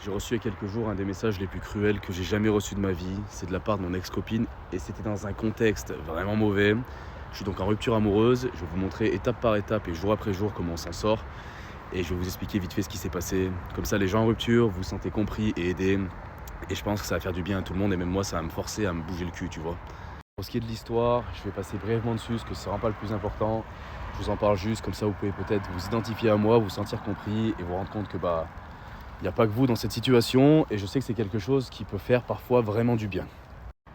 J'ai reçu il y a quelques jours un des messages les plus cruels que j'ai jamais reçus de ma vie. C'est de la part de mon ex-copine et c'était dans un contexte vraiment mauvais. Je suis donc en rupture amoureuse. Je vais vous montrer étape par étape et jour après jour comment on s'en sort. Et je vais vous expliquer vite fait ce qui s'est passé. Comme ça, les gens en rupture, vous vous sentez compris et aidés. Et je pense que ça va faire du bien à tout le monde et même moi, ça va me forcer à me bouger le cul, tu vois. Pour ce qui est de l'histoire, je vais passer brièvement dessus parce que c'est vraiment pas le plus important. Je vous en parle juste, comme ça vous pouvez peut-être vous identifier à moi, vous sentir compris et vous rendre compte que il n'y a pas que vous dans cette situation et je sais que c'est quelque chose qui peut faire parfois vraiment du bien.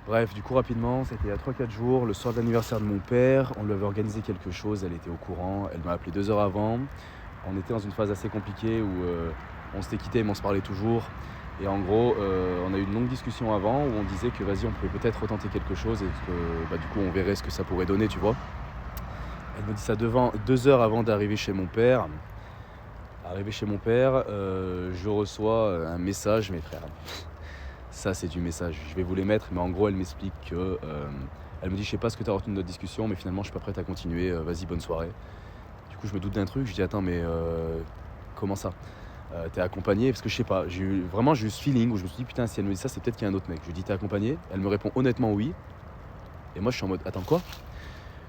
Bref, du coup rapidement, c'était il y a 3-4 jours, le soir de l'anniversaire de mon père, on lui avait organisé quelque chose, elle était au courant, elle m'a appelé 2 heures avant. On était dans une phase assez compliquée où on s'était quitté mais on se parlait toujours. Et en gros, on a eu une longue discussion avant où on disait que vas-y, on pouvait peut-être retenter quelque chose et que du coup on verrait ce que ça pourrait donner, tu vois. Elle me dit ça 2 heures avant d'arriver chez mon père. Arrivé chez mon père, je reçois un message, mes frères. Ça, c'est du message. Je vais vous les mettre, mais en gros, elle m'explique que. Elle me dit, je sais pas ce que tu as retenu de notre discussion, mais finalement, je suis pas prête à continuer. Vas-y, bonne soirée. Du coup, je me doute d'un truc. Je dis, attends, mais comment ça t'es accompagné? Parce que je sais pas. J'ai eu ce feeling où je me suis dit, putain, si elle me dit ça, c'est peut-être qu'il y a un autre mec. Je lui dis, t'es accompagné? Elle me répond honnêtement oui. Et moi, je suis en mode, attends, quoi?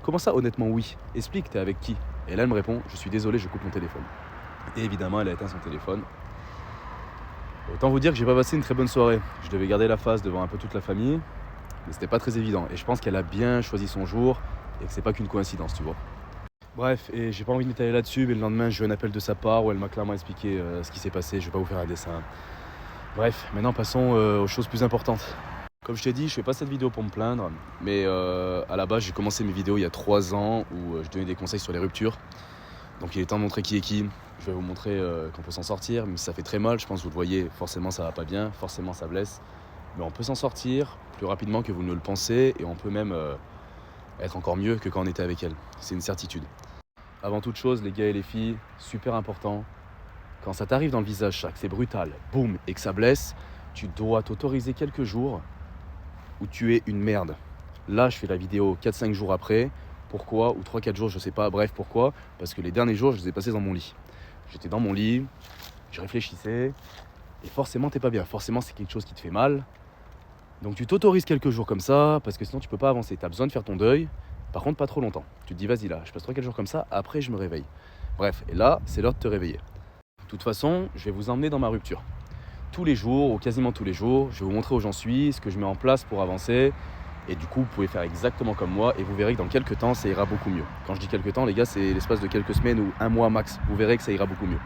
Comment ça, honnêtement oui? Explique, t'es avec qui? Et là, elle me répond, je suis désolé, je coupe mon téléphone. Et évidemment, elle a éteint son téléphone. Autant vous dire que j'ai pas passé une très bonne soirée. Je devais garder la face devant un peu toute la famille, mais c'était pas très évident. Et je pense qu'elle a bien choisi son jour et que c'est pas qu'une coïncidence, tu vois. Bref, et j'ai pas envie de m'étaler là-dessus, mais le lendemain, j'ai eu un appel de sa part où elle m'a clairement expliqué ce qui s'est passé. Je vais pas vous faire un dessin. Bref, maintenant passons aux choses plus importantes. Comme je t'ai dit, je fais pas cette vidéo pour me plaindre, mais à la base, j'ai commencé mes vidéos il y a 3 ans où je donnais des conseils sur les ruptures. Donc il est temps de montrer qui est qui. Je vais vous montrer qu'on peut s'en sortir, mais ça fait très mal, je pense que vous le voyez, forcément ça va pas bien, forcément ça blesse. Mais on peut s'en sortir plus rapidement que vous ne le pensez et on peut même être encore mieux que quand on était avec elle. C'est une certitude. Avant toute chose, les gars et les filles, super important, quand ça t'arrive dans le visage, ça, que c'est brutal, boum, et que ça blesse, tu dois t'autoriser quelques jours où tu es une merde. Là, je fais la vidéo 4-5 jours après. Pourquoi? Ou 3-4 jours, je sais pas. Bref, pourquoi? Parce que les derniers jours, je les ai passés dans mon lit. J'étais dans mon lit, je réfléchissais, et forcément, t'es pas bien. Forcément, c'est quelque chose qui te fait mal. Donc, tu t'autorises quelques jours comme ça, parce que sinon, tu peux pas avancer. T'as besoin de faire ton deuil. Par contre, pas trop longtemps. Tu te dis, vas-y là, je passe 3-4 jours comme ça, après, je me réveille. Bref, et là, c'est l'heure de te réveiller. De toute façon, je vais vous emmener dans ma rupture. Tous les jours, ou quasiment tous les jours, je vais vous montrer où j'en suis, ce que je mets en place pour avancer. Et du coup, vous pouvez faire exactement comme moi et vous verrez que dans quelques temps, ça ira beaucoup mieux. Quand je dis quelques temps, les gars, c'est l'espace de quelques semaines ou un mois max. Vous verrez que ça ira beaucoup mieux.